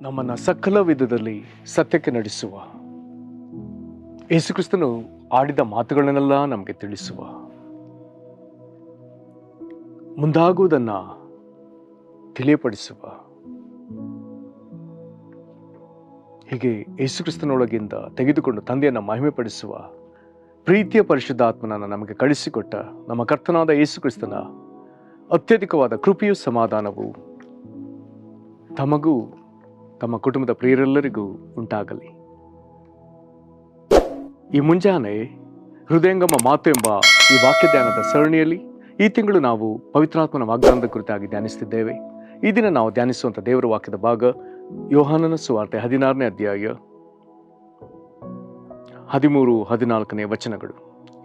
ನಮ್ಮನ್ನು ಸಕಲ ವಿಧದಲ್ಲಿ ಸತ್ಯಕ್ಕೆ ನಡೆಸುವ ಯೇಸುಕ್ರಿಸ್ತನು ಆಡಿದ ಮಾತುಗಳನ್ನೆಲ್ಲ ನಮಗೆ ತಿಳಿಸುವ, ಮುಂದಾಗುವುದನ್ನು ತಿಳಿಯಪಡಿಸುವ, ಹೀಗೆ ಯೇಸುಕ್ರಿಸ್ತನೊಳಗಿಂದ ತೆಗೆದುಕೊಂಡು ತಂದೆಯನ್ನು ಮಹಿಮೆಪಡಿಸುವ ಪ್ರೀತಿಯ ಪರಿಶುದ್ಧಾತ್ಮನನ್ನು ನಮಗೆ ಕಳಿಸಿಕೊಟ್ಟ ನಮ್ಮ ಕರ್ತನಾದ ಯೇಸುಕ್ರಿಸ್ತನ ಅತ್ಯಧಿಕವಾದ ಕೃಪೆಯೂ ಸಮಾಧಾನವು ತಮಗೂ ತಮ್ಮ ಕುಟುಂಬದ ಪ್ರಿಯರೆಲ್ಲರಿಗೂ ಉಂಟಾಗಲಿ. ಈ ಮುಂಜಾನೆ ಹೃದಯಂಗಮ ಮಾತು ಎಂಬ ಈ ವಾಕ್ಯ ಧ್ಯಾನದ ಸರಣಿಯಲ್ಲಿ ಈ ತಿಂಗಳು ನಾವು ಪವಿತ್ರಾತ್ಮನ ವಾಗ್ದಾನದ ಕುರಿತಾಗಿ ಧ್ಯಾನಿಸುತ್ತಿದ್ದೇವೆ. ಈ ದಿನ ನಾವು ಧ್ಯಾನಿಸುವಂಥ ದೇವರ ವಾಕ್ಯದ ಭಾಗ ಯೋಹಾನನ ಸುವಾರ್ತೆ 16ನೇ ಅಧ್ಯಾಯ 13-14 ವಚನಗಳು.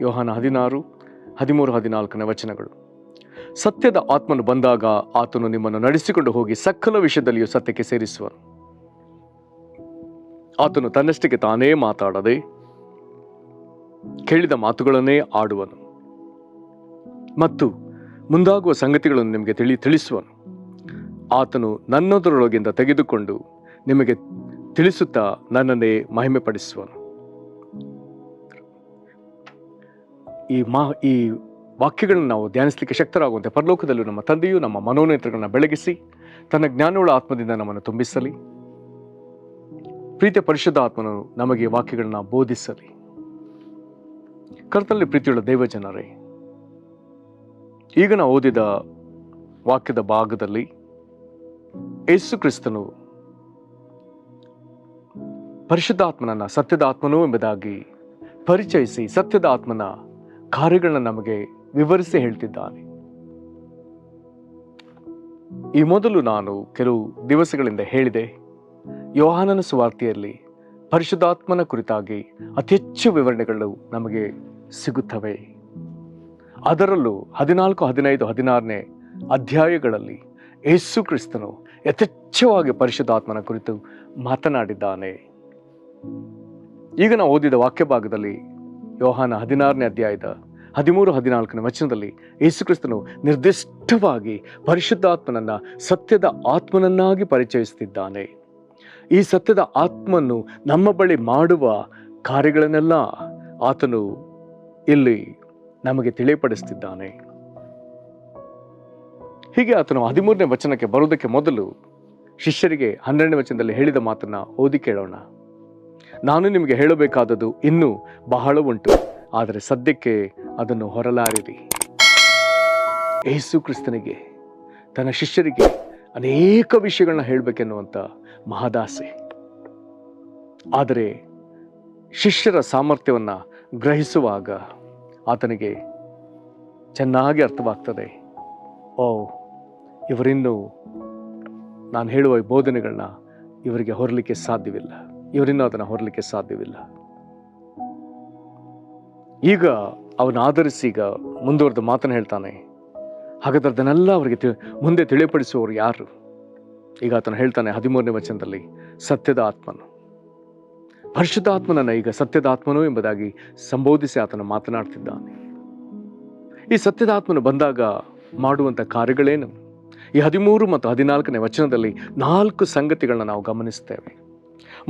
ಯೋಹಾನ 16-13-14 ವಚನಗಳು. ಸತ್ಯದ ಆತ್ಮನು ಬಂದಾಗ ಆತನು ನಿಮ್ಮನ್ನು ನಡೆಸಿಕೊಂಡು ಹೋಗಿ ಸಕಲ ವಿಷಯದಲ್ಲಿಯೂ ಸತ್ಯಕ್ಕೆ ಸೇರಿಸುವನು. ಆತನು ತನ್ನಷ್ಟಕ್ಕೆ ತಾನೇ ಮಾತಾಡದೆ ಕೇಳಿದ ಮಾತುಗಳನ್ನೇ ಆಡುವನು ಮತ್ತು ಮುಂದಾಗುವ ಸಂಗತಿಗಳನ್ನು ನಿಮಗೆ ತಿಳಿಸುವನು. ಆತನು ನನ್ನದರೊಳಗಿಂದ ತೆಗೆದುಕೊಂಡು ನಿಮಗೆ ತಿಳಿಸುತ್ತಾ ನನ್ನನ್ನೇ ಮಹಿಮೆ ಪಡಿಸುವನು. ಈ ವಾಕ್ಯಗಳನ್ನು ನಾವು ಧ್ಯಾನಿಸಲಿಕ್ಕೆ ಶಕ್ತರಾಗುವಂತೆ ಪರಲೋಕದಲ್ಲೂ ನಮ್ಮ ತಂದೆಯು ನಮ್ಮ ಮನೋನೇತ್ರಗಳನ್ನು ಬೆಳಗಿಸಿ ತನ್ನ ಜ್ಞಾನವುಳ್ಳ ಆತ್ಮದಿಂದ ನಮ್ಮನ್ನು ತುಂಬಿಸಲಿ. ಪ್ರೀತಿಯ ಪರಿಶುದ್ಧ ಆತ್ಮನು ನಮಗೆ ವಾಕ್ಯಗಳನ್ನ ಬೋಧಿಸಲಿ. ಕರ್ತನಲ್ಲಿ ಪ್ರೀತಿಯುಳ್ಳ ದೇವಜನರೇ, ಈಗ ನಾವು ಓದಿದ ವಾಕ್ಯದ ಭಾಗದಲ್ಲಿ ಯೇಸು ಕ್ರಿಸ್ತನು ಪರಿಶುದ್ಧಾತ್ಮನನ್ನ ಸತ್ಯದ ಆತ್ಮನು ಎಂಬುದಾಗಿ ಪರಿಚಯಿಸಿ ಸತ್ಯದ ಆತ್ಮನ ಕಾರ್ಯಗಳನ್ನ ನಮಗೆ ವಿವರಿಸಿ ಹೇಳ್ತಿದ್ದಾನೆ. ಈ ಮೊದಲು ನಾನು ಕೆಲವು ದಿವಸಗಳಿಂದ ಹೇಳಿದೆ, ಯೋಹಾನನ ಸುವಾರ್ತೆಯಲ್ಲಿ ಪರಿಶುದ್ಧಾತ್ಮನ ಕುರಿತಾಗಿ ಅತಿ ಹೆಚ್ಚು ವಿವರಣೆಗಳು ನಮಗೆ ಸಿಗುತ್ತವೆ. ಅದರಲ್ಲೂ 14, 15, 16ನೇ ಅಧ್ಯಾಯಗಳಲ್ಲಿ ಯೇಸು ಕ್ರಿಸ್ತನು ಯಥೇಚ್ಛವಾಗಿ ಪರಿಶುದ್ಧಾತ್ಮನ ಕುರಿತು ಮಾತನಾಡಿದ್ದಾನೆ. ಈಗ ನಾವು ಓದಿದ ವಾಕ್ಯ ಭಾಗದಲ್ಲಿ ಯೋಹಾನ 16ನೇ ಅಧ್ಯಾಯದ 13-14 ವಚನದಲ್ಲಿ ಯೇಸು ಕ್ರಿಸ್ತನು ನಿರ್ದಿಷ್ಟವಾಗಿ ಪರಿಶುದ್ಧಾತ್ಮನನ್ನ ಸತ್ಯದ ಆತ್ಮನನ್ನಾಗಿ ಪರಿಚಯಿಸುತ್ತಿದ್ದಾನೆ. ಈ ಸತ್ಯದ ಆತ್ಮನು ನಮ್ಮ ಬಳಿ ಮಾಡುವ ಕಾರ್ಯಗಳನ್ನೆಲ್ಲ ಆತನು ಇಲ್ಲಿ ನಮಗೆ ತಿಳಿಯಪಡಿಸುತ್ತಿದ್ದಾನೆ. ಹೀಗೆ ಆತನು 13ನೇ ವಚನಕ್ಕೆ ಬರುವುದಕ್ಕೆ ಮೊದಲು ಶಿಷ್ಯರಿಗೆ 12ನೇ ವಚನದಲ್ಲಿ ಹೇಳಿದ ಮಾತನ್ನ ಓದಿ ಕೇಳೋಣ. ನಾನು ನಿಮಗೆ ಹೇಳಬೇಕಾದದ್ದು ಇನ್ನೂ ಬಹಳ ಉಂಟು, ಆದರೆ ಸದ್ಯಕ್ಕೆ ಅದನ್ನು ಹೊರಲಾರಿರಿ. ಯೇಸು ಕ್ರಿಸ್ತನಿಗೆ ತನ್ನ ಶಿಷ್ಯರಿಗೆ ಅನೇಕ ವಿಷಯಗಳನ್ನ ಹೇಳಬೇಕೆನ್ನುವಂಥ ಮಹದಾಸೆ. ಆದರೆ ಶಿಷ್ಯರ ಸಾಮರ್ಥ್ಯವನ್ನು ಗ್ರಹಿಸುವಾಗ ಆತನಿಗೆ ಚೆನ್ನಾಗಿ ಅರ್ಥವಾಗ್ತದೆ, ಇವರಿನ್ನೂ ನಾನು ಹೇಳುವ ಈ ಬೋಧನೆಗಳನ್ನ ಇವರಿಗೆ ಹೊರಲಿಕ್ಕೆ ಸಾಧ್ಯವಿಲ್ಲ, ಇವರಿನ್ನೂ ಅದನ್ನು ಹೊರಲಿಕ್ಕೆ ಸಾಧ್ಯವಿಲ್ಲ. ಈಗ ಅವನ ಆಧರಿಸಿ ಈಗ ಮುಂದುವರೆದ ಮಾತನ್ನು ಹೇಳ್ತಾನೆ. ಹಾಗಾದ್ರೆ ಅದನ್ನೆಲ್ಲ ಅವರಿಗೆ ಮುಂದೆ ತಿಳಿಯಪಡಿಸುವವರು ಯಾರು? ಈಗ ಆತನು ಹೇಳ್ತಾನೆ 13ನೇ ವಚನದಲ್ಲಿ, ಸತ್ಯದ ಆತ್ಮನು. ಪರಿಶುದ್ಧ ಆತ್ಮನನ್ನ ಈಗ ಸತ್ಯದ ಆತ್ಮನು ಎಂಬುದಾಗಿ ಸಂಬೋಧಿಸಿ ಆತನು ಮಾತನಾಡ್ತಿದ್ದಾನೆ. ಈ ಸತ್ಯದ ಆತ್ಮನು ಬಂದಾಗ ಮಾಡುವಂಥ ಕಾರ್ಯಗಳೇನು? ಈ 13 ಮತ್ತು 14ನೇ ವಚನದಲ್ಲಿ 4 ಸಂಗತಿಗಳನ್ನ ನಾವು ಗಮನಿಸ್ತೇವೆ.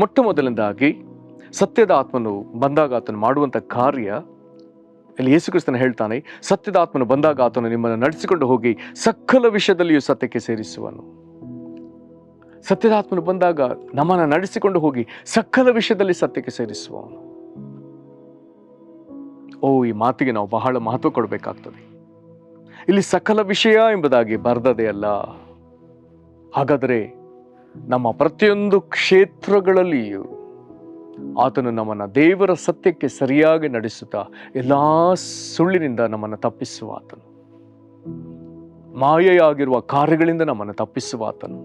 ಮೊಟ್ಟ ಮೊದಲನೇದಾಗಿ ಸತ್ಯದ ಆತ್ಮನು ಬಂದಾಗ ಆತನು ಮಾಡುವಂಥ ಕಾರ್ಯ, ಇಲ್ಲಿ ಯೇಸು ಕ್ರಿಸ್ತನು ಹೇಳ್ತಾನೆ, ಸತ್ಯದ ಆತ್ಮನು ಬಂದಾಗ ಆತನು ನಿಮ್ಮನ್ನು ನಡೆಸಿಕೊಂಡು ಹೋಗಿ ಸಕಲ ವಿಷಯದಲ್ಲಿಯೂ ಸತ್ಯಕ್ಕೆ ಸೇರಿಸುವನು. ಸತ್ಯದ ಆತ್ಮನು ಬಂದಾಗ ನಮ್ಮನ್ನು ನಡೆಸಿಕೊಂಡು ಹೋಗಿ ಸಕಲ ವಿಷಯದಲ್ಲಿ ಸತ್ಯಕ್ಕೆ ಸೇರಿಸುವವನು. ಈ ಮಾತಿಗೆ ನಾವು ಬಹಳ ಮಹತ್ವ ಕೊಡಬೇಕಾಗ್ತದೆ. ಇಲ್ಲಿ ಸಕಲ ವಿಷಯ ಎಂಬುದಾಗಿ ಬರೆದದೇ ಅಲ್ಲ. ಹಾಗಾದರೆ ನಮ್ಮ ಪ್ರತಿಯೊಂದು ಕ್ಷೇತ್ರಗಳಲ್ಲಿಯೂ ಆತನು ನಮ್ಮನ್ನು ದೇವರ ಸತ್ಯಕ್ಕೆ ಸರಿಯಾಗಿ ನಡೆಸುತ್ತಾ ಎಲ್ಲ ಸುಳ್ಳಿನಿಂದ ನಮ್ಮನ್ನು ತಪ್ಪಿಸುವ ಆತನು, ಮಾಯೆಯಾಗಿರುವ ಕಾರ್ಯಗಳಿಂದ ನಮ್ಮನ್ನು ತಪ್ಪಿಸುವ ಆತನು,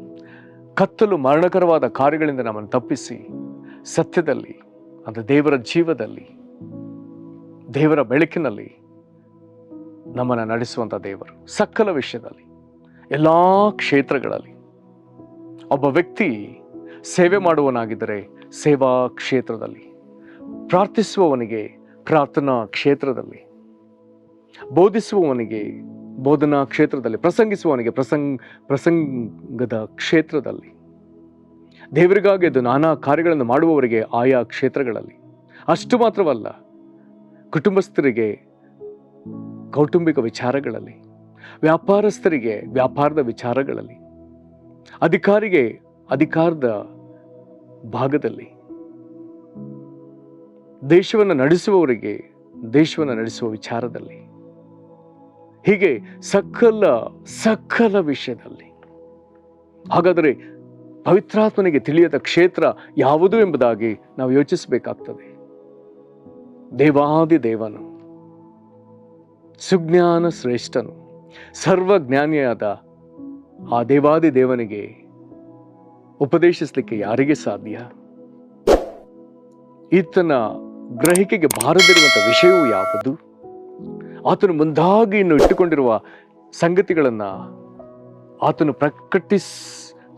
ಕತ್ತಲು ಮರಣಕರವಾದ ಕಾರ್ಯಗಳಿಂದ ನಮ್ಮನ್ನು ತಪ್ಪಿಸಿ ಸತ್ಯದಲ್ಲಿ, ಅಂದರೆ ದೇವರ ಜೀವದಲ್ಲಿ, ದೇವರ ಬೆಳಕಿನಲ್ಲಿ ನಮ್ಮನ್ನು ನಡೆಸುವಂಥ ದೇವರು. ಸಕಲ ವಿಷಯದಲ್ಲಿ, ಎಲ್ಲ ಕ್ಷೇತ್ರಗಳಲ್ಲಿ. ಒಬ್ಬ ವ್ಯಕ್ತಿ ಸೇವೆ ಮಾಡುವವನಾಗಿದ್ದರೆ ಸೇವಾ ಕ್ಷೇತ್ರದಲ್ಲಿ, ಪ್ರಾರ್ಥಿಸುವವನಿಗೆ ಪ್ರಾರ್ಥನಾ ಕ್ಷೇತ್ರದಲ್ಲಿ, ಬೋಧಿಸುವವನಿಗೆ ಬೋಧನಾ ಕ್ಷೇತ್ರದಲ್ಲಿ, ಪ್ರಸಂಗಿಸುವವನಿಗೆ ಪ್ರಸಂಗದ ಕ್ಷೇತ್ರದಲ್ಲಿ, ದೇವರಿಗಾಗಿ ಅದು ನಾನಾ ಕಾರ್ಯಗಳನ್ನು ಮಾಡುವವರಿಗೆ ಆಯಾ ಕ್ಷೇತ್ರಗಳಲ್ಲಿ. ಅಷ್ಟು ಮಾತ್ರವಲ್ಲ, ಕುಟುಂಬಸ್ಥರಿಗೆ ಕೌಟುಂಬಿಕ ವಿಚಾರಗಳಲ್ಲಿ, ವ್ಯಾಪಾರಸ್ಥರಿಗೆ ವ್ಯಾಪಾರದ ವಿಚಾರಗಳಲ್ಲಿ, ಅಧಿಕಾರಿಗೆ ಅಧಿಕಾರದ ಭಾಗದಲ್ಲಿ, ದೇಶವನ್ನು ನಡೆಸುವವರಿಗೆ ದೇಶವನ್ನು ನಡೆಸುವ ವಿಚಾರದಲ್ಲಿ, ಹೀಗೆ ಸಕಲ ವಿಷಯದಲ್ಲಿ. ಹಾಗಾದರೆ ಪವಿತ್ರಾತ್ಮನಿಗೆ ತಿಳಿಯದ ಕ್ಷೇತ್ರ ಯಾವುದು ಎಂಬುದಾಗಿ ನಾವು ಯೋಚಿಸಬೇಕಾಗ್ತದೆ. ದೇವಾದಿ ದೇವನು, ಸುಜ್ಞಾನ ಶ್ರೇಷ್ಠನು, ಸರ್ವಜ್ಞಾನಿಯಾದ ಆ ದೇವಾದಿ ದೇವನಿಗೆ ಉಪದೇಶಿಸಲಿಕ್ಕೆ ಯಾರಿಗೆ ಸಾಧ್ಯ? ಈತನ ಗ್ರಹಿಕೆಗೆ ಬಾರದಿರುವಂಥ ವಿಷಯವು ಯಾವುದು? ಆತನು ಮುಂದಾಗಿ ಇನ್ನು ಇಟ್ಟುಕೊಂಡಿರುವ ಸಂಗತಿಗಳನ್ನು ಆತನು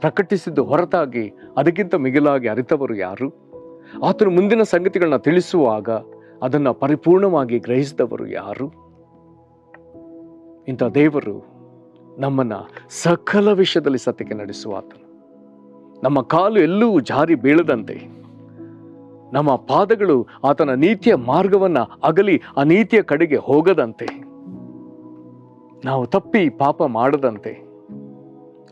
ಪ್ರಕಟಿಸಿದ್ದು ಹೊರತಾಗಿ ಅದಕ್ಕಿಂತ ಮಿಗಿಲಾಗಿ ಅರಿತವರು ಯಾರು? ಆತನು ಮುಂದಿನ ಸಂಗತಿಗಳನ್ನ ತಿಳಿಸುವಾಗ ಅದನ್ನು ಪರಿಪೂರ್ಣವಾಗಿ ಗ್ರಹಿಸಿದವರು ಯಾರು? ಇಂಥ ದೇವರು ನಮ್ಮನ್ನ ಸಕಲ ವಿಷಯದಲ್ಲಿ ಸತ್ಯಕ್ಕೆ ನಡೆಸುವ ಆತನು. ನಮ್ಮ ಕಾಲು ಎಲ್ಲೂ ಜಾರಿ ಬೀಳದಂತೆ, ನಮ್ಮ ಪಾದಗಳು ಆತನ ನೀತಿಯ ಮಾರ್ಗವನ್ನ ಅಗಲಿ ಅನೀತಿಯ ಕಡೆಗೆ ಹೋಗದಂತೆ, ನಾವು ತಪ್ಪಿ ಪಾಪ ಮಾಡದಂತೆ,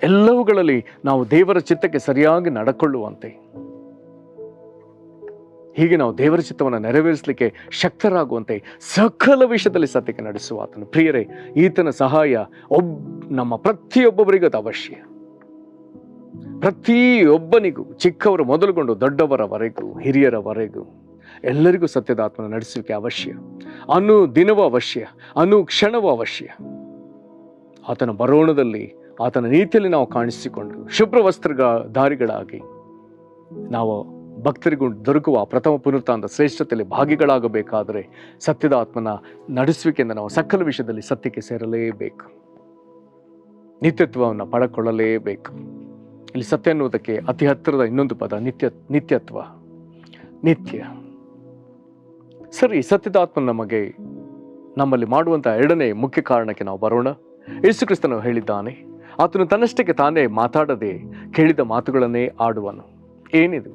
ಎಲ್ಲವುಗಳಲ್ಲಿ ನಾವು ದೇವರ ಚಿತ್ತಕ್ಕೆ ಸರಿಯಾಗಿ ನಡ್ಕೊಳ್ಳುವಂತೆ, ಹೀಗೆ ನಾವು ದೇವರ ಚಿತ್ತವನ್ನು ನೆರವೇರಿಸಲಿಕ್ಕೆ ಶಕ್ತರಾಗುವಂತೆ ಸಕಲ ವಿಷಯದಲ್ಲಿ ಸತ್ಯಕ್ಕೆ ನಡೆಸುವ ಆತನು. ಪ್ರಿಯರೇ, ಈತನ ಸಹಾಯ ನಮ್ಮ ಪ್ರತಿಯೊಬ್ಬೊಬ್ಬರಿಗೂ ಅದು ಅವಶ್ಯ. ಪ್ರತಿಯೊಬ್ಬನಿಗೂ, ಚಿಕ್ಕವರು ಮೊದಲುಗೊಂಡು ದೊಡ್ಡವರವರೆಗೂ, ಹಿರಿಯರವರೆಗೂ ಎಲ್ಲರಿಗೂ ಸತ್ಯದ ಆತ್ಮನ ನಡೆಸುವಿಕೆ ಅವಶ್ಯ. ದಿನವೂ ಅವಶ್ಯ, ಕ್ಷಣವೂ ಅವಶ್ಯ. ಆತನ ಬರೋಣದಲ್ಲಿ, ಆತನ ನೀತಿಯಲ್ಲಿ ನಾವು ಕಾಣಿಸಿಕೊಂಡು ಶುಭ್ರ ವಸ್ತ್ರಧಾರಿಗಳಾಗಿ ನಾವು ಭಕ್ತರಿಗೂ ದೊರಕುವ ಪ್ರಥಮ ಪುನರುತ್ಥಾನದ ಶ್ರೇಷ್ಠತೆಯಲ್ಲಿ ಭಾಗಿಗಳಾಗಬೇಕಾದರೆ ಸತ್ಯದ ಆತ್ಮನ ನಡೆಸುವಿಕೆಯಿಂದ ನಾವು ಸಕಲ ವಿಷಯದಲ್ಲಿ ಸತ್ಯಕ್ಕೆ ಸೇರಲೇಬೇಕು, ನಿತ್ಯತ್ವವನ್ನು ಪಡೆದುಕೊಳ್ಳಲೇಬೇಕು. ಇಲ್ಲಿ ಸತ್ಯ ಅನ್ನುವುದಕ್ಕೆ ಅತಿ ಹತ್ತಿರದ ಇನ್ನೊಂದು ಪದ ನಿತ್ಯತ್ವ, ನಿತ್ಯ. ಸರಿ, ಸತ್ಯದ ಆತ್ಮ ನಮ್ಮಲ್ಲಿ ಮಾಡುವಂತಹ ಎರಡನೇ ಮುಖ್ಯ ಕಾರಣಕ್ಕೆ ನಾವು ಬರೋಣ. ಯೇಸು ಕ್ರಿಸ್ತನು ಹೇಳಿದ್ದಾನೆ, ಆತನು ತನ್ನಷ್ಟಕ್ಕೆ ತಾನೇ ಮಾತಾಡದೆ ಕೇಳಿದ ಮಾತುಗಳನ್ನೇ ಆಡುವನು. ಏನಿದು?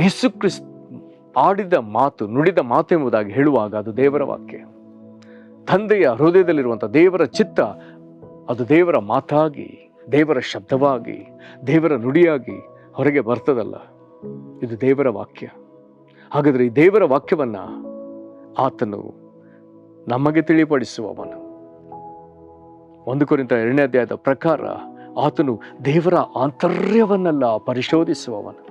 ಯೇಸು ಕ್ರಿಸ್ತ ಆಡಿದ ಮಾತು, ನುಡಿದ ಮಾತು ಎಂಬುದಾಗಿ ಹೇಳುವಾಗ ಅದು ದೇವರ ವಾಕ್ಯ. ತಂದೆಯ ಹೃದಯದಲ್ಲಿರುವಂಥ ದೇವರ ಚಿತ್ತ ಅದು ದೇವರ ಮಾತಾಗಿ, ದೇವರ ಶಬ್ದವಾಗಿ, ದೇವರ ನುಡಿಯಾಗಿ ಹೊರಗೆ ಬರ್ತದಲ್ಲ, ಇದು ದೇವರ ವಾಕ್ಯ. ಹಾಗಾದರೆ ಈ ದೇವರ ವಾಕ್ಯವನ್ನ ಆತನು ನಮಗೆ ತಿಳಿಪಡಿಸುವವನು. 1 ಕೊರಿಂಥ 2ನೇ ಅಧ್ಯಾಯದ ಪ್ರಕಾರ ಆತನು ದೇವರ ಆಂತರ್ಯವನ್ನೆಲ್ಲ ಪರಿಶೋಧಿಸುವವನು,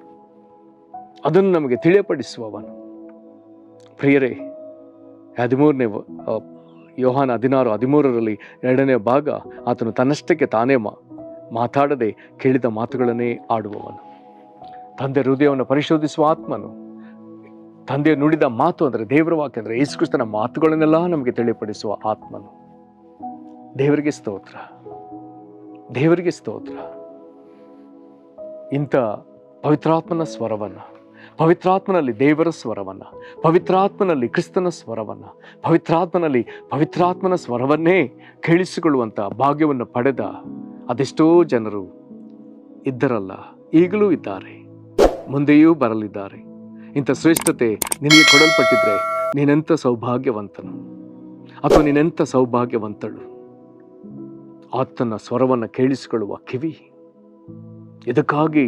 ಅದನ್ನು ನಮಗೆ ತಿಳಿಯಪಡಿಸುವವನು. ಪ್ರಿಯರೇ, 13ನೇ ಯೋಹಾನ 16:13 2ನೇ ಭಾಗ, ಆತನು ತನ್ನಷ್ಟಕ್ಕೆ ತಾನೇ ಮಾತಾಡದೆ ಕೇಳಿದ ಮಾತುಗಳನ್ನೇ ಆಡುವವನು. ತಂದೆ ಹೃದಯವನ್ನು ಪರಿಶೋಧಿಸುವ ಆತ್ಮನು, ತಂದೆ ನುಡಿದ ಮಾತು ಅಂದರೆ ದೇವರ ವಾಕ್ಯ, ಅಂದರೆ ಯೇಸು ಕ್ರಿಸ್ತನ ಮಾತುಗಳನ್ನೆಲ್ಲ ನಮಗೆ ತಿಳಿಯಪಡಿಸುವ ಆತ್ಮನು. ದೇವರಿಗೆ ಸ್ತೋತ್ರ, ದೇವರಿಗೆ ಸ್ತೋತ್ರ. ಇಂಥ ಪವಿತ್ರಾತ್ಮನ ಸ್ವರವನ್ನ, ಪವಿತ್ರಾತ್ಮನಲ್ಲಿ ದೇವರ ಸ್ವರವನ್ನ, ಪವಿತ್ರಾತ್ಮನಲ್ಲಿ ಕ್ರಿಸ್ತನ ಸ್ವರವನ್ನ, ಪವಿತ್ರಾತ್ಮನ ಸ್ವರವನ್ನೇ ಕೇಳಿಸಿಕೊಳ್ಳುವಂಥ ಭಾಗ್ಯವನ್ನು ಪಡೆದ ಅದೆಷ್ಟೋ ಜನರು ಇದ್ದರಲ್ಲ, ಈಗಲೂ ಇದ್ದಾರೆ, ಮುಂದೆಯೂ ಬರಲಿದ್ದಾರೆ. ಇಂಥ ಶ್ರೇಷ್ಠತೆ ನಿನಗೆ ಕೊಡಲ್ಪಟ್ಟಿದ್ರೆ ನೀನೆಂಥ ಸೌಭಾಗ್ಯವಂತನು ಅಥವಾ ನೀನೆಂಥ ಸೌಭಾಗ್ಯವಂತಳು. ಆತನ ಸ್ವರವನ್ನು ಕೇಳಿಸಿಕೊಳ್ಳುವ ಕಿವಿ, ಇದಕ್ಕಾಗಿ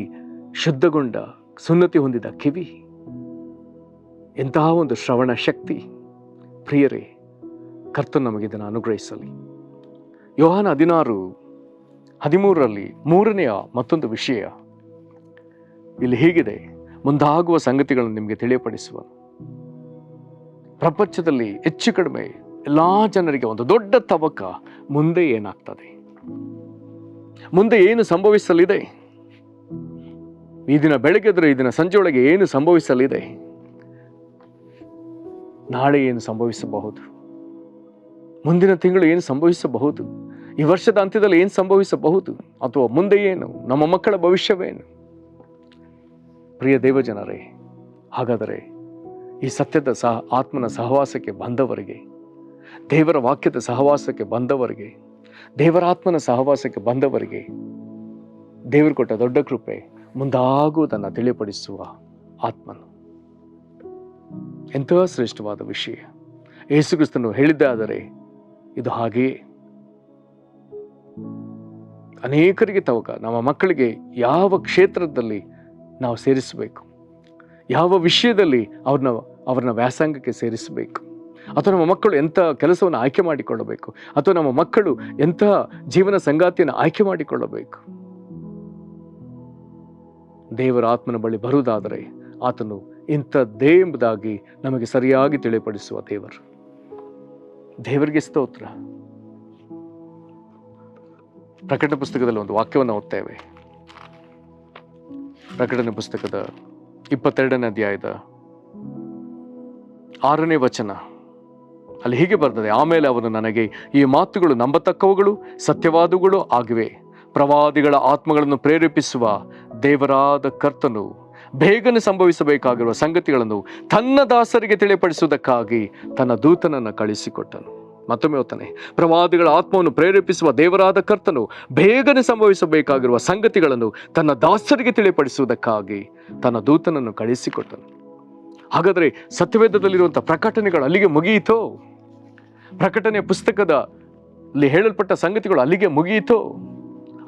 ಶುದ್ಧಗೊಂಡ, ಸುನ್ನತಿ ಹೊಂದಿದ ಕಿವಿ, ಎಂತಹ ಒಂದು ಶ್ರವಣ ಶಕ್ತಿ. ಪ್ರಿಯರೇ, ಕರ್ತನು ನಮಗೆ ಇದನ್ನು ಅನುಗ್ರಹಿಸಲಿ. ಯೋಹಾನ 16:13 ಮೂರನೆಯ ಮತ್ತೊಂದು ವಿಷಯ ಇಲ್ಲಿ ಹೀಗಿದೆ: ಮುಂದಾಗುವ ಸಂಗತಿಗಳನ್ನು ನಿಮಗೆ ತಿಳಿಯಪಡಿಸುವ. ಪ್ರಪಂಚದಲ್ಲಿ ಹೆಚ್ಚು ಕಡಿಮೆ ಎಲ್ಲಾ ಜನರಿಗೆ ಒಂದು ದೊಡ್ಡ ತವಕ, ಮುಂದೆ ಏನಾಗ್ತದೆ, ಮುಂದೆ ಏನು ಸಂಭವಿಸಲಿದೆ, ಈ ದಿನ ಬೆಳಗ್ಗೆದ್ರೆ ಈ ದಿನ ಸಂಜೆಯೊಳಗೆ ಏನು ಸಂಭವಿಸಲಿದೆ, ನಾಳೆ ಏನು ಸಂಭವಿಸಬಹುದು, ಮುಂದಿನ ತಿಂಗಳು ಏನು ಸಂಭವಿಸಬಹುದು, ಈ ವರ್ಷದ ಅಂತ್ಯದಲ್ಲಿ ಏನು ಸಂಭವಿಸಬಹುದು, ಅಥವಾ ಮುಂದೆ ಏನು, ನಮ್ಮ ಮಕ್ಕಳ ಭವಿಷ್ಯವೇನು. ಪ್ರಿಯ ದೇವಜನರೇ, ಹಾಗಾದರೆ ಈ ಸತ್ಯದ ಆತ್ಮನ ಸಹವಾಸಕ್ಕೆ ಬಂದವರಿಗೆ, ದೇವರ ವಾಕ್ಯದ ಸಹವಾಸಕ್ಕೆ ಬಂದವರಿಗೆ, ದೇವರ ಆತ್ಮನ ಸಹವಾಸಕ್ಕೆ ಬಂದವರಿಗೆ ದೇವರು ಕೊಟ್ಟ ದೊಡ್ಡ ಕೃಪೆ ಮುಂದಾಗುವುದನ್ನು ತಿಳಿಪಡಿಸುವ ಆತ್ಮನು. ಎಂತಹ ಶ್ರೇಷ್ಠವಾದ ವಿಷಯ. ಯೇಸು ಕ್ರಿಸ್ತನು ಹೇಳಿದ್ದಾದರೆ ಇದು ಹಾಗೆಯೇ. ಅನೇಕರಿಗೆ ತವಕ ನಮ್ಮ ಮಕ್ಕಳಿಗೆ ಯಾವ ಕ್ಷೇತ್ರದಲ್ಲಿ ನಾವು ಸೇರಿಸಬೇಕು, ಯಾವ ವಿಷಯದಲ್ಲಿ ಅವ್ರನ್ನ ವ್ಯಾಸಂಗಕ್ಕೆ ಸೇರಿಸಬೇಕು, ಅಥವಾ ನಮ್ಮ ಮಕ್ಕಳು ಎಂಥ ಕೆಲಸವನ್ನು ಆಯ್ಕೆ ಮಾಡಿಕೊಳ್ಳಬೇಕು, ಅಥವಾ ನಮ್ಮ ಮಕ್ಕಳು ಎಂಥ ಜೀವನ ಸಂಗಾತಿಯನ್ನು ಆಯ್ಕೆ ಮಾಡಿಕೊಳ್ಳಬೇಕು, ದೇವರ ಆತ್ಮನ ಬಳಿ ಬರುವುದಾದರೆ ಆತನು ಇಂಥದ್ದೇ ಎಂಬುದಾಗಿ ನಮಗೆ ಸರಿಯಾಗಿ ತಿಳಿಪಡಿಸುವ ದೇವರು. ದೇವರಿಗೆ ಸ್ತೋತ್ರ. ಪ್ರಕಟಣೆ ಪುಸ್ತಕದಲ್ಲಿ ಒಂದು ವಾಕ್ಯವನ್ನು ಓದ್ತೇವೆ. ಪ್ರಕಟಣೆ ಪುಸ್ತಕದ 22ನೇ ಅಧ್ಯಾಯದ 6ನೇ ವಚನ. ಅಲ್ಲಿ ಹೀಗೆ ಬರ್ತದೆ, ಆಮೇಲೆ ಅವನು ನನಗೆ, ಈ ಮಾತುಗಳು ನಂಬತಕ್ಕವುಗಳು ಸತ್ಯವಾದವುಗಳು ಆಗಿವೆ. ಪ್ರವಾದಿಗಳ ಆತ್ಮಗಳನ್ನು ಪ್ರೇರೇಪಿಸುವ ದೇವರಾದ ಕರ್ತನು ಬೇಗನೆ ಸಂಭವಿಸಬೇಕಾಗಿರುವ ಸಂಗತಿಗಳನ್ನು ತನ್ನ ದಾಸರಿಗೆ ತಿಳಿಪಡಿಸುವುದಕ್ಕಾಗಿ ತನ್ನ ದೂತನನ್ನು ಕಳಿಸಿಕೊಟ್ಟನು. ಮತ್ತೊಮ್ಮೆ ಓದ್ತಾನೆ, ಪ್ರವಾದಿಗಳ ಆತ್ಮವನ್ನು ಪ್ರೇರೇಪಿಸುವ ದೇವರಾದ ಕರ್ತನು ಬೇಗನೆ ಸಂಭವಿಸಬೇಕಾಗಿರುವ ಸಂಗತಿಗಳನ್ನು ತನ್ನ ದಾಸರಿಗೆ ತಿಳಿಪಡಿಸುವುದಕ್ಕಾಗಿ ತನ್ನ ದೂತನನ್ನು ಕಳಿಸಿಕೊಟ್ಟನು. ಹಾಗಾದರೆ ಸತ್ಯವೇದದಲ್ಲಿರುವಂಥ ಪ್ರಕಟಣೆಗಳು ಅಲ್ಲಿಗೆ ಮುಗಿಯಿತೋ? ಪ್ರಕಟಣೆಯ ಪುಸ್ತಕದಲ್ಲಿ ಹೇಳಲ್ಪಟ್ಟ ಸಂಗತಿಗಳು ಅಲ್ಲಿಗೆ ಮುಗಿಯಿತೋ?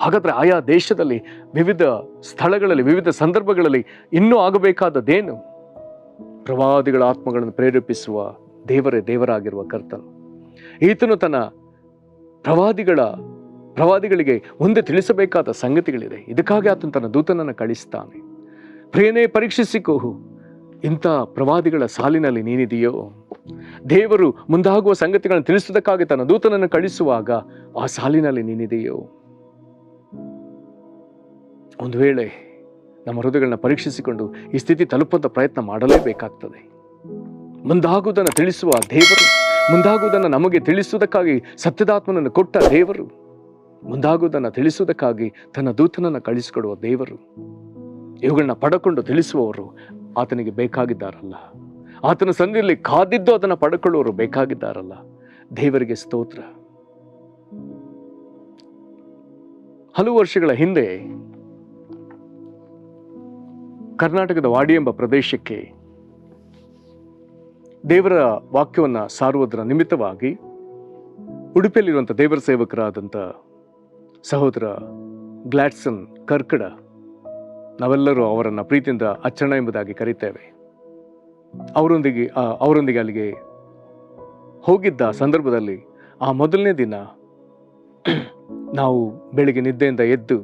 ಹಾಗಾದರೆ ಆಯಾ ದೇಶದಲ್ಲಿ, ವಿವಿಧ ಸ್ಥಳಗಳಲ್ಲಿ, ವಿವಿಧ ಸಂದರ್ಭಗಳಲ್ಲಿ ಇನ್ನೂ ಆಗಬೇಕಾದದ್ದೇನು? ಪ್ರವಾದಿಗಳ ಆತ್ಮಗಳನ್ನು ಪ್ರೇರೇಪಿಸುವ ದೇವರಾಗಿರುವ ಕರ್ತನು ಈತನು ತನ್ನ ಪ್ರವಾದಿಗಳಿಗೆ ಮುಂದೆ ತಿಳಿಸಬೇಕಾದ ಸಂಗತಿಗಳಿದೆ. ಇದಕ್ಕಾಗಿ ಆತನು ತನ್ನ ದೂತನನ್ನು ಕಳಿಸ್ತಾನೆ. ಪ್ರಿಯನೇ, ಪರೀಕ್ಷಿಸಿಕೋ, ಇಂಥ ಪ್ರವಾದಿಗಳ ಸಾಲಿನಲ್ಲಿ ನೀನಿದೆಯೋ? ದೇವರು ಮುಂದಾಗುವ ಸಂಗತಿಗಳನ್ನು ತಿಳಿಸುವುದಕ್ಕಾಗಿ ತನ್ನ ದೂತನನ್ನು ಕಳಿಸುವಾಗ ಆ ಸಾಲಿನಲ್ಲಿ ನೀನಿದೆಯೋ? ಒಂದು ವೇಳೆ ನಮ್ಮ ಹೃದಯಗಳನ್ನ ಪರೀಕ್ಷಿಸಿಕೊಂಡು ಈ ಸ್ಥಿತಿ ತಲುಪುವಂತ ಪ್ರಯತ್ನ ಮಾಡಲೇಬೇಕಾಗ್ತದೆ. ಮುಂದಾಗುವುದನ್ನು ತಿಳಿಸುವ ದೇವರು, ಮುಂದಾಗುವುದನ್ನು ನಮಗೆ ತಿಳಿಸುವುದಕ್ಕಾಗಿ ಸತ್ಯದಾತ್ಮನನ್ನು ಕೊಟ್ಟ ದೇವರು, ಮುಂದಾಗುವುದನ್ನು ತಿಳಿಸುವುದಕ್ಕಾಗಿ ತನ್ನ ದೂತನನ್ನು ಕಳಿಸಿಕೊಡುವ ದೇವರು, ಇವುಗಳನ್ನ ಪಡಕೊಂಡು ತಿಳಿಸುವವರು ಆತನಿಗೆ ಬೇಕಾಗಿದ್ದಾರಲ್ಲ. ಆತನ ಸನ್ನಿಧಿಯಲ್ಲಿ ಕಾದಿದ್ದು ಅದನ್ನು ಪಡ್ಕೊಳ್ಳುವವರು ಬೇಕಾಗಿದ್ದಾರಲ್ಲ. ದೇವರಿಗೆ ಸ್ತೋತ್ರ. ಹಲವು ವರ್ಷಗಳ ಹಿಂದೆ ಕರ್ನಾಟಕದ ವಾಡಿ ಎಂಬ ಪ್ರದೇಶಕ್ಕೆ ದೇವರ ವಾಕ್ಯವನ್ನು ಸಾರುವುದರ ನಿಮಿತ್ತವಾಗಿ ಉಡುಪಿಯಲ್ಲಿರುವಂಥ ದೇವರ ಸೇವಕರಾದಂಥ ಸಹೋದರ ಗ್ಲಾಡ್ಸನ್ ಕರ್ಕಡ, ನಾವೆಲ್ಲರೂ ಅವರನ್ನು ಪ್ರೀತಿಯಿಂದ ಅಚ್ಚಣ್ಣ ಎಂಬುದಾಗಿ ಕರೀತೇವೆ, ಅವರೊಂದಿಗೆ ಅಲ್ಲಿಗೆ ಹೋಗಿದ್ದ ಸಂದರ್ಭದಲ್ಲಿ ಆ ಮೊದಲನೇ ದಿನ ನಾವು ಬೆಳಿಗ್ಗೆ ನಿದ್ದೆಯಿಂದ ಎದ್ದು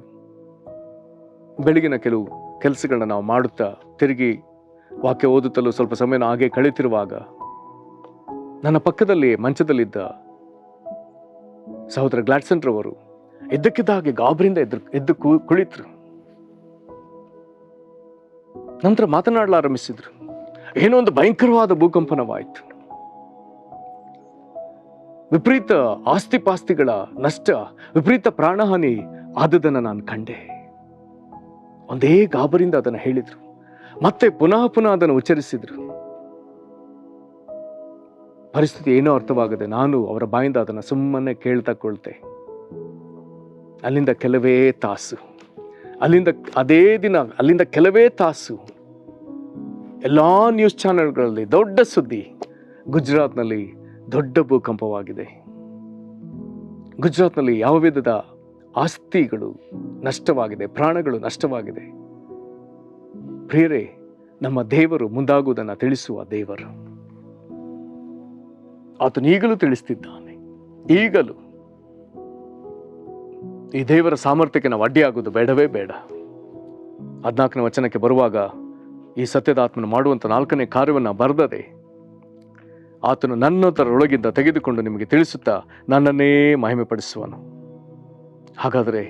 ಬೆಳಗಿನ ಕೆಲವು ಕೆಲಸಗಳನ್ನ ನಾವು ಮಾಡುತ್ತಾ ತಿರುಗಿ ವಾಕ್ಯ ಓದುತ್ತಲೂ ಸ್ವಲ್ಪ ಸಮಯ ಹಾಗೆ ಕಳೀತಿರುವಾಗ ನನ್ನ ಪಕ್ಕದಲ್ಲಿ ಮಂಚದಲ್ಲಿದ್ದ ಸಹೋದರ ಗ್ಲಾಡ್ಸನ್ ರವರು ಇದ್ದಕ್ಕಿದ್ದ ಹಾಗೆ ಗಾಬರಿಯಿಂದ ಎದ್ದು ಕುಳಿತರು. ನಂತರ ಮಾತನಾಡಲಾರಂಭಿಸಿದ್ರು. ಏನೋ ಒಂದು ಭಯಂಕರವಾದ ಭೂಕಂಪನವಾಯಿತು. ವಿಪರೀತ ಆಸ್ತಿಪಾಸ್ತಿಗಳ ನಷ್ಟ, ವಿಪರೀತ ಪ್ರಾಣಹಾನಿ ಆದದನ್ನು ನಾನು ಕಂಡೆ. ಒಂದೇ ಗಾಬರಿಂದ ಅದನ್ನು ಹೇಳಿದ್ರು. ಮತ್ತೆ ಪುನಃ ಅದನ್ನು ಉಚ್ಚರಿಸಿದ್ರು. ಪರಿಸ್ಥಿತಿ ಏನೋ ಅರ್ಥವಾಗದೆ ನಾನು ಅವರ ಬಾಯಿಂದ ಅದನ್ನು ಸುಮ್ಮನೆ ಕೇಳ್ತಾ ಅಲ್ಲಿಂದ ಕೆಲವೇ ತಾಸು, ಅದೇ ದಿನ ಅಲ್ಲಿಂದ ಕೆಲವೇ ತಾಸು ಎಲ್ಲಾ ನ್ಯೂಸ್ ಚಾನೆಲ್ಗಳಲ್ಲಿ ದೊಡ್ಡ ಸುದ್ದಿ, ಗುಜರಾತ್ನಲ್ಲಿ ದೊಡ್ಡ ಭೂಕಂಪವಾಗಿದೆ. ಗುಜರಾತ್ನಲ್ಲಿ ಯಾವ ವಿಧದ ಆಸ್ತಿಗಳು ನಷ್ಟವಾಗಿದೆ, ಪ್ರಾಣಗಳು ನಷ್ಟವಾಗಿದೆ. ಪ್ರಿಯರೇ, ನಮ್ಮ ದೇವರು ಮುಂದಾಗುವುದನ್ನು ತಿಳಿಸುವ ದೇವರು. ಆತನು ಈಗಲೂ ತಿಳಿಸ್ತಿದ್ದಾನೆ. ಈಗಲೂ ಈ ದೇವರ ಸಾಮರ್ಥ್ಯಕ್ಕೆ ನಾವು ಅಡ್ಡಿಯಾಗುವುದು ಬೇಡವೇ ಬೇಡ. 14ನೇ ವಚನಕ್ಕೆ ಬರುವಾಗ ಈ ಸತ್ಯದಾತ್ಮನು ಮಾಡುವಂಥ 4ನೇ ಕಾರ್ಯವನ್ನು ಬರೆದದೆ ಆತನು ನನ್ನದರೊಳಗಿಂದ ತೆಗೆದುಕೊಂಡು ನಿಮಗೆ ತಿಳಿಸುತ್ತಾ ನನ್ನನ್ನೇ ಮಹಿಮೆ ಪಡಿಸುವನು. ಹಾಗಾದರೆ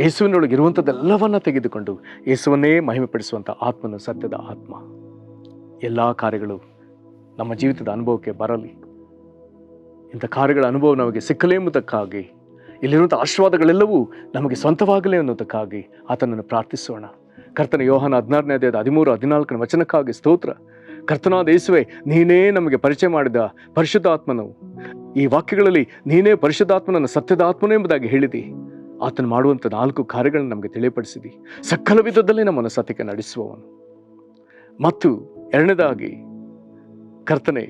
ಯೇಸುವಿನೊಳಗೆ ಇರುವಂಥದ್ದೆಲ್ಲವನ್ನ ತೆಗೆದುಕೊಂಡು ಯೇಸುವನ್ನೇ ಮಹಿಮೆ ಪಡಿಸುವಂಥ ಆತ್ಮನು ಸತ್ಯದ ಆತ್ಮ. ಎಲ್ಲ ಕಾರ್ಯಗಳು ನಮ್ಮ ಜೀವಿತದ ಅನುಭವಕ್ಕೆ ಬರಲಿ. ಇಂಥ ಕಾರ್ಯಗಳ ಅನುಭವ ನಮಗೆ ಸಿಕ್ಕಲೇ ಎಂಬುದಕ್ಕಾಗಿ, ಇಲ್ಲಿರುವಂಥ ಆಶೀರ್ವಾದಗಳೆಲ್ಲವೂ ನಮಗೆ ಸ್ವಂತವಾಗಲೇ ಅನ್ನೋದಕ್ಕಾಗಿ ಆತನನ್ನು ಪ್ರಾರ್ಥಿಸೋಣ. ಕರ್ತನ ಯೋಹಾನ 16ನೇ ಅಧ್ಯಾಯದ 13-14 ವಚನಕ್ಕಾಗಿ ಸ್ತೋತ್ರ. ಕರ್ತನಾದ ಯೇಸುವೆ, ನೀನೇ ನಮಗೆ ಪರಿಚಯ ಮಾಡಿದ ಪರಿಶುದ್ಧಾತ್ಮನು, ಈ ವಾಕ್ಯಗಳಲ್ಲಿ ನೀನೇ ಪರಿಶುದ್ಧಾತ್ಮನನ್ನು ಸತ್ಯದ ಆತ್ಮನು ಎಂಬುದಾಗಿ ಹೇಳಿದಿ. ಆತನು ಮಾಡುವಂಥ 4 ಕಾರ್ಯಗಳನ್ನು ನಮಗೆ ತಿಳಿಯಪಡಿಸಿದಿ. ಸಕಲ ವಿಧದಲ್ಲಿ ನಮ್ಮನ್ನು ಸತ್ಯಕ್ಕೆ ನಡೆಸುವವನು. ಮತ್ತು ಎರಡನೇದಾಗಿ ಕರ್ತನೆ,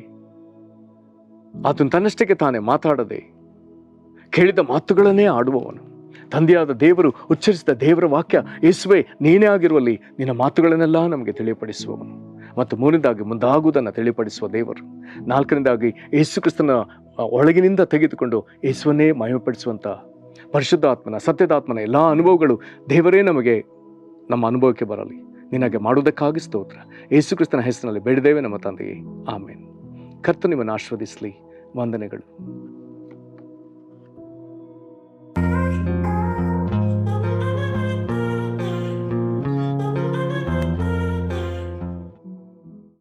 ಆತನು ತನ್ನಷ್ಟಕ್ಕೆ ತಾನೇ ಮಾತಾಡದೆ ಕೇಳಿದ ಮಾತುಗಳನ್ನೇ ಆಡುವವನು. ತಂದೆಯಾದ ದೇವರು ಉಚ್ಚರಿಸಿದ ದೇವರ ವಾಕ್ಯ, ಯೇಸುವೆ ನೀನೇ ಆಗಿರುವಲ್ಲಿ ನಿನ್ನ ಮಾತುಗಳನ್ನೆಲ್ಲ ನಮಗೆ ತಿಳಿಯಪಡಿಸುವವನು. ಮತ್ತು ಮೂರನೇದಾಗಿ ಮುಂದಾಗುವುದನ್ನು ತಿಳಿಯಪಡಿಸುವ ದೇವರು. ನಾಲ್ಕನೇದಾಗಿ ಯೇಸು ಕ್ರಿಸ್ತನ ಒಳಗಿನಿಂದ ತೆಗೆದುಕೊಂಡು ಯೇಸುವನ್ನೇ ಮಹಿಮೆಪಡಿಸುವಂಥ ಪರಿಶುದ್ಧಾತ್ಮನ, ಸತ್ಯದಾತ್ಮನ ಎಲ್ಲ ಅನುಭವಗಳು ದೇವರೇ ನಮಗೆ ನಮ್ಮ ಅನುಭವಕ್ಕೆ ಬರಲಿ. ನಿನಗೆ ಮಾಡುವುದಕ್ಕಾಗಿ ಸ್ತೋತ್ರ. ಯೇಸು ಕ್ರಿಸ್ತನ ಹೆಸರಿನಲ್ಲಿ ಬೇಡಿದ್ದೇವೆ ನಮ್ಮ ತಂದೆಯೇ, ಆಮೇನ್. ಕರ್ತನು ನಿಮ್ಮನ್ನು ಆಶೀರ್ವದಿಸಲಿ. ವಂದನೆಗಳು.